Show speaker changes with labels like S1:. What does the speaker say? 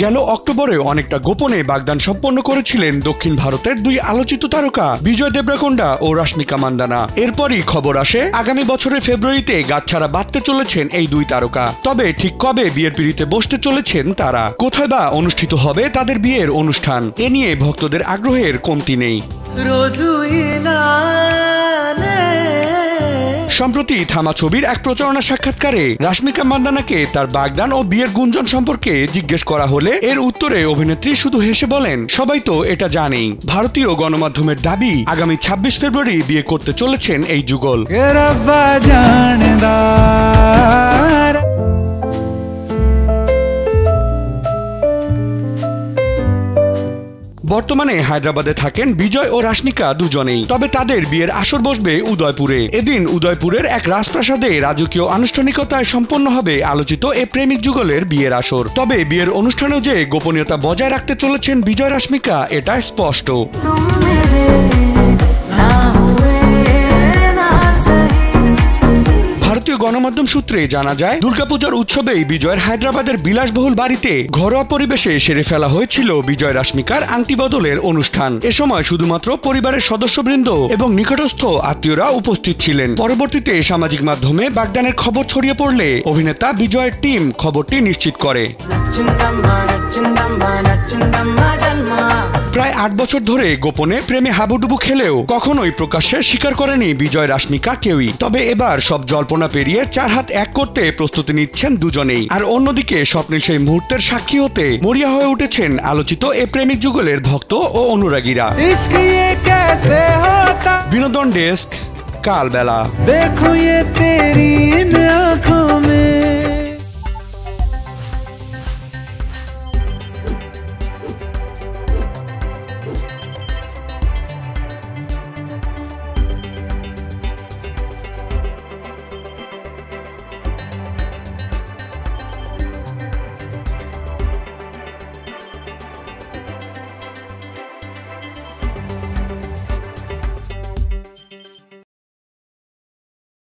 S1: গেল অক্টোবরে অনেকটা গোপনে বাগদান সম্পন্ন করেছিলেন দক্ষিণ ভারতের দুই আলোচিত তারকা বিজয় দেবরাকোন্ডা ও রাশমিকা মান্দানা। এরপরই খবর আসে আগামী বছরের ফেব্রুয়ারিতে গাঁটছাড়া বাঁধতে চলেছেন এই দুই তারকা। তবে ঠিক কবে বিয়ের পিঁড়িতে বসতে চলেছেন তারা, কোথায় বা অনুষ্ঠিত হবে তাদের বিয়ের অনুষ্ঠান, এ নিয়ে ভক্তদের আগ্রহের কমতি নেই। সম্প্রতি থামা ছবির এক প্রচারণা সাক্ষাৎকারে রাশমিকা মান্দানাকে তার বাগদান ও বিয়ের গুঞ্জন সম্পর্কে জিজ্ঞেস করা হলে এর উত্তরে অভিনেত্রী শুধু হেসে বলেন, সবাই তো এটা জানেই। ভারতীয় গণমাধ্যমের দাবি আগামী ২৬ ফেব্রুয়ারি বিয়ে করতে চলেছেন এই যুগল। বর্তমানে হায়দ্রাবাদে থাকেন বিজয় ও রাশমিকা দুজনেই। তবে তাদের বিয়ের আসর বসবে উদয়পুরে। এদিন উদয়পুরের এক রাজপ্রাসাদে রাজকীয় আনুষ্ঠানিকতায় সম্পন্ন হবে আলোচিত এ প্রেমিক যুগলের বিয়ের আসর। তবে বিয়ের অনুষ্ঠানেও যে গোপনীয়তা বজায় রাখতে চলেছেন বিজয় রাশমিকা, এটা স্পষ্ট। ভারতীয় গণমাধ্যম সূত্রে জানা যায়, দুর্গাপূজার উৎসবেই বিজয়ের হায়দ্রাবাদের বিলাসবহুল বাড়িতে ঘরোয়া পরিবেশে সেরে ফেলা হয়েছিল বিজয় রাশমিকার আংটি বদলের অনুষ্ঠান। এ সময় শুধুমাত্র পরিবারের সদস্যবৃন্দ এবং নিকটস্থ আত্মীয়রা উপস্থিত ছিলেন। পরবর্তীতে সামাজিক মাধ্যমে বাগদানের খবর ছড়িয়ে পড়লে অভিনেতা বিজয়ের টিম খবরটি নিশ্চিত করে। প্রায় ৮ বছর ধরে গোপনে প্রেমে হাবুডুবু খেলেও কখনোই প্রকাশ্যে স্বীকার করেনি বিজয় রাশমিকা কেউই। তবে এবার সব জল্পনা পেরিয়ে ৪ হাত এক করতে প্রস্তুতি নিচ্ছেন দুজনেই। আর অন্যদিকে স্বপ্নের সেই মুহূর্তের সাক্ষী হতে মরিয়া হয়ে উঠেছেন আলোচিত এ প্রেমিক যুগলের ভক্ত ও অনুরাগীরা। বিনোদন ডেস্ক, কালবেলা।